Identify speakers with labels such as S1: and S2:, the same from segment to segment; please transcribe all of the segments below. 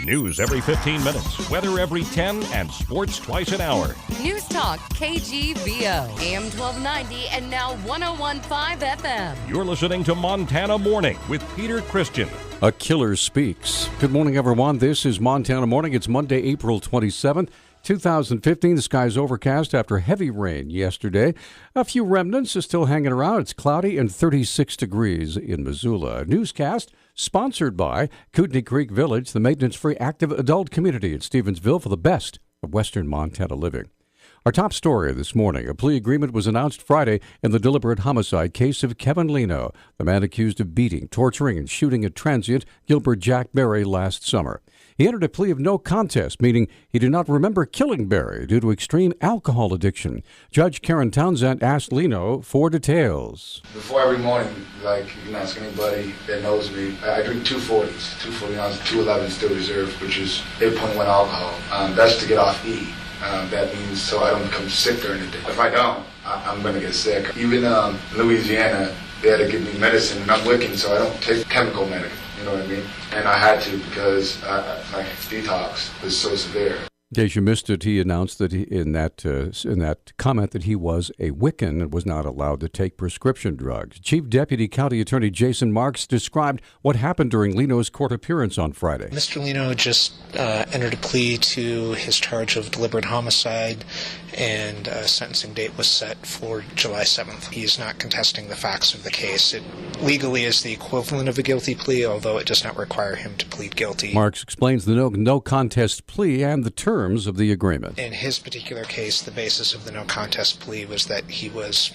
S1: News every 15 minutes, weather every 10, and sports twice an hour.
S2: Newstalk, KGVO, AM 1290 and now 101.5 FM.
S1: You're listening to Montana Morning with Peter Christian.
S3: A killer speaks. Good morning, everyone. This is Montana Morning. It's Monday, April 27th. 2015, the sky's overcast after heavy rain yesterday. A few remnants are still hanging around. It's cloudy and 36 degrees in Missoula. A newscast sponsored by Kootenai Creek Village, the maintenance-free active adult community in Stevensville for the best of Western Montana living. Our top story this morning, a plea agreement was announced Friday in the deliberate homicide case of Kevin Leno, the man accused of beating, torturing, and shooting a transient, Gilbert Jack Berry, last summer. He entered a plea of no contest, meaning he did not remember killing Berry due to extreme alcohol addiction. Judge Karen Townsend asked Leno for details.
S4: Before every morning, like you can ask anybody that knows me, I drink 240s, 240 ounces, 211 still reserve, which is 8.1 alcohol. That's to get off E. That means so I don't become sick during the day. If I don't, I'm going to get sick. Even in Louisiana, they had to give me medicine, and I'm Wiccan, so I don't take chemical medicine. You know what I mean? And I had to because my detox was so severe.
S3: In case you missed it, he announced that in that comment that he was a Wiccan and was not allowed to take prescription drugs. Chief Deputy County Attorney Jason Marks described what happened during Leno's court appearance on Friday.
S5: Mr. Leno just entered a plea to his charge of deliberate homicide, and a sentencing date was set for July 7th. He is not contesting the facts of the case. It legally is the equivalent of a guilty plea, although it does not require him to plead guilty.
S3: Marks explains the no contest plea and the terms of the agreement.
S5: In his particular case, the basis of the no contest plea was that he was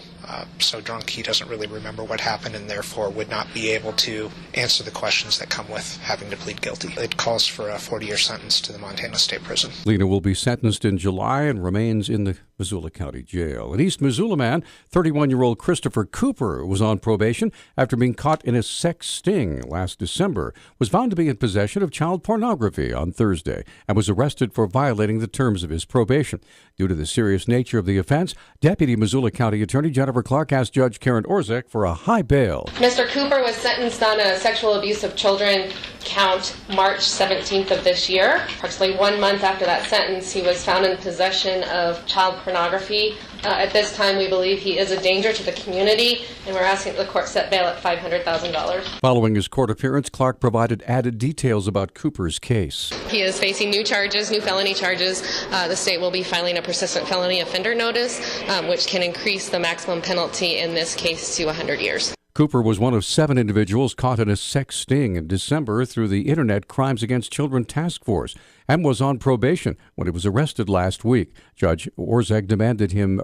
S5: so drunk he doesn't really remember what happened and therefore would not be able to answer the questions that come with having to plead guilty. It calls for a 40-year sentence to the Montana State Prison.
S3: Leno will be sentenced in July and remains in the Missoula County Jail. An East Missoula man, 31-year-old Christopher Cooper, was on probation after being caught in a sex sting last December, was found to be in possession of child pornography on Thursday, and was arrested for violating the terms of his probation. Due to the serious nature of the offense, Deputy Missoula County Attorney Jennifer Clark asked Judge Karen Orzek for a high bail.
S6: Mr. Cooper was sentenced on a sexual abuse of children count March 17th of this year. Approximately 1 month after that sentence, he was found in possession of child pornography. At this time, we believe he is a danger to the community, and we're asking that the court set bail at $500,000.
S3: Following his court appearance, Clark provided added details about Cooper's case.
S6: He is facing new felony charges. The state will be filing a persistent felony offender notice, which can increase the maximum penalty in this case to 100 years.
S3: Cooper was one of 7 individuals caught in a sex sting in December through the Internet Crimes Against Children Task Force and was on probation when he was arrested last week. Judge Orzek remanded him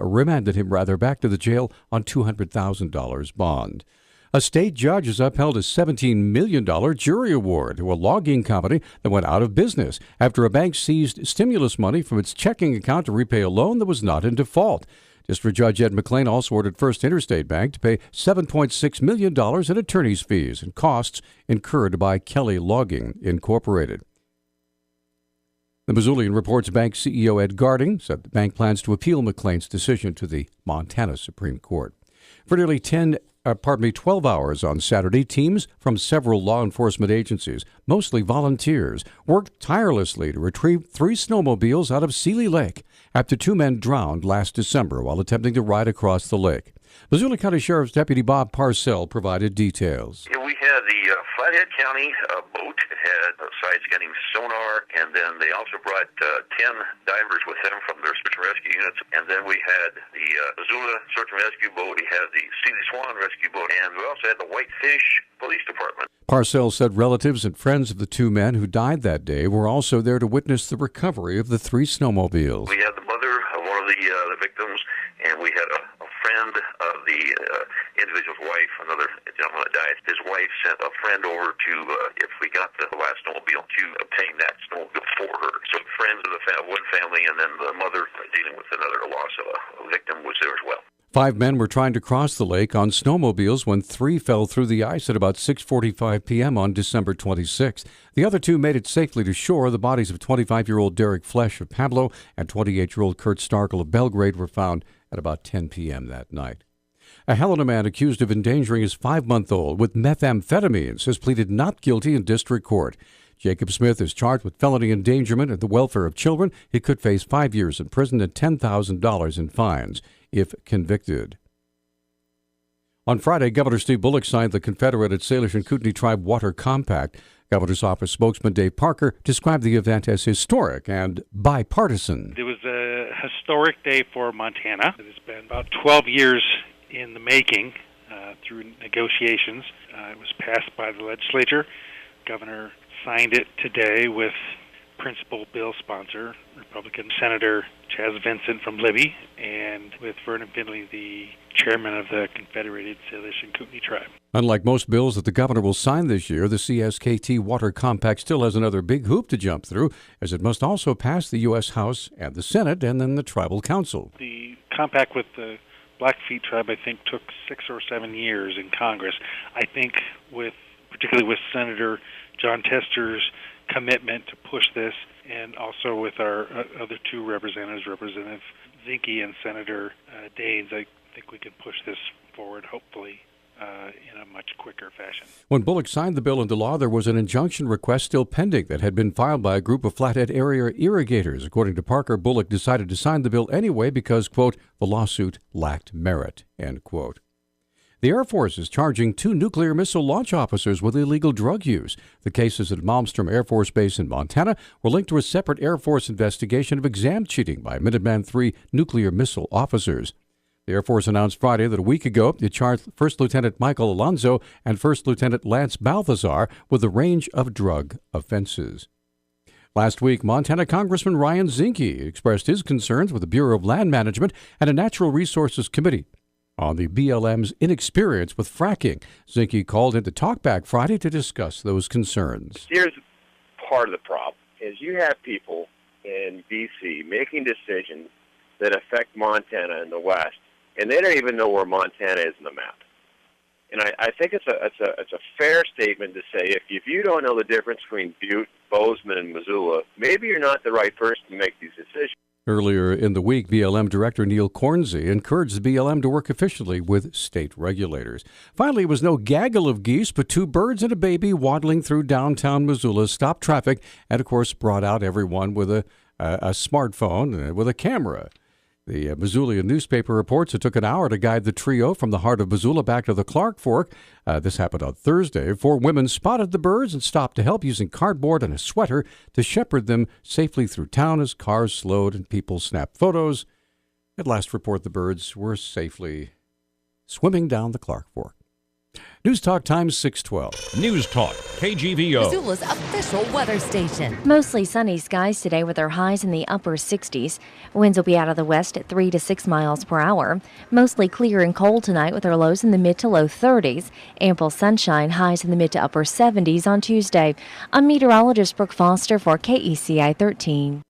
S3: back to the jail on $200,000 bond. A state judge has upheld a $17 million jury award to a logging company that went out of business after a bank seized stimulus money from its checking account to repay a loan that was not in default. District Judge Ed McLean also ordered First Interstate Bank to pay $7.6 million in attorney's fees and costs incurred by Kelly Logging, Incorporated. The Missoulian reports bank CEO Ed Garding said the bank plans to appeal McLean's decision to the Montana Supreme Court. For nearly 12 hours on Saturday, teams from several law enforcement agencies, mostly volunteers, worked tirelessly to retrieve 3 snowmobiles out of Seeley Lake after 2 men drowned last December while attempting to ride across the lake. Missoula County Sheriff's Deputy Bob Parcell provided details.
S7: We had the Flathead County boat had side scanning sonar, and then they also brought 10 divers with them from their search and rescue units. And then we had the Missoula search and rescue boat, we had the Seeley Swan rescue boat, and we also had the Whitefish Police Department.
S3: Parcell said relatives and friends of the 2 men who died that day were also there to witness the recovery of the 3 snowmobiles.
S7: We had the mother of one of the victims, and we had a friend of the individual's wife, another gentleman that died. His wife sent a friend over to, if we got the last snowmobile, to obtain that snowmobile for her. So friends of the one family, and then the mother dealing with another loss of a victim was there as well.
S3: 5 men were trying to cross the lake on snowmobiles when 3 fell through the ice at about 6:45 p.m. on December 26th. The other 2 made it safely to shore. The bodies of 25-year-old Derek Flesh of Pablo and 28-year-old Kurt Starkle of Belgrade were found at about 10 p.m. that night. A Helena man accused of endangering his 5-month-old with methamphetamines has pleaded not guilty in district court. Jacob Smith is charged with felony endangerment of the welfare of children. He could face 5 years in prison and $10,000 in fines if convicted. On Friday, Governor Steve Bullock signed the Confederated Salish and Kootenai Tribe Water Compact. Governor's office spokesman Dave Parker described the event as historic and bipartisan.
S8: It was a historic day for Montana. It has been about 12 years in the making through negotiations. It was passed by the legislature. Governor signed it today with principal bill sponsor, Republican Senator Chaz Vincent from Libby, and with Vernon Findley, the chairman of the Confederated Salish and Kootenai Tribe.
S3: Unlike most bills that the governor will sign this year, the CSKT Water Compact still has another big hoop to jump through, as it must also pass the U.S. House and the Senate and then the Tribal Council.
S8: The compact with the Blackfeet tribe, I think, took 6 or 7 years in Congress. I think particularly with Senator John Tester's commitment to push this, and also with our other two representatives, Representative Zinke and Senator Daines, I think we can push this forward, hopefully, in a much quicker fashion.
S3: When Bullock signed the bill into law, there was an injunction request still pending that had been filed by a group of Flathead area irrigators. According to Parker, Bullock decided to sign the bill anyway because, quote, the lawsuit lacked merit, end quote. The Air Force is charging 2 nuclear missile launch officers with illegal drug use. The cases at Malmstrom Air Force Base in Montana were linked to a separate Air Force investigation of exam cheating by Minuteman III nuclear missile officers. The Air Force announced Friday that a week ago it charged First Lieutenant Michael Alonzo and First Lieutenant Lance Balthazar with a range of drug offenses. Last week, Montana Congressman Ryan Zinke expressed his concerns with the Bureau of Land Management and a Natural Resources Committee on the BLM's inexperience with fracking. Zinke called in to Talkback Friday to discuss those concerns.
S9: Here's part of the problem, is you have people in B.C. making decisions that affect Montana in the West, and they don't even know where Montana is in the map. And I think it's a fair statement to say if you don't know the difference between Butte, Bozeman, and Missoula, maybe you're not the right person to make these decisions.
S3: Earlier in the week, BLM Director Neil Cornsey encouraged the BLM to work efficiently with state regulators. Finally, it was no gaggle of geese, but 2 birds and a baby waddling through downtown Missoula stopped traffic and, of course, brought out everyone with a smartphone with a camera. The Missoulian newspaper reports it took an hour to guide the trio from the heart of Missoula back to the Clark Fork. This happened on Thursday. 4 women spotted the birds and stopped to help using cardboard and a sweater to shepherd them safely through town as cars slowed and people snapped photos. At last report, the birds were safely swimming down the Clark Fork. Newstalk Times 612.
S1: Newstalk KGVO.
S2: Missoula's official weather station.
S10: Mostly sunny skies today with their highs in the upper 60s. Winds will be out of the west at 3 to 6 miles per hour. Mostly clear and cold tonight with our lows in the mid to low 30s. Ample sunshine, highs in the mid to upper 70s on Tuesday. I'm meteorologist Brooke Foster for KECI 13.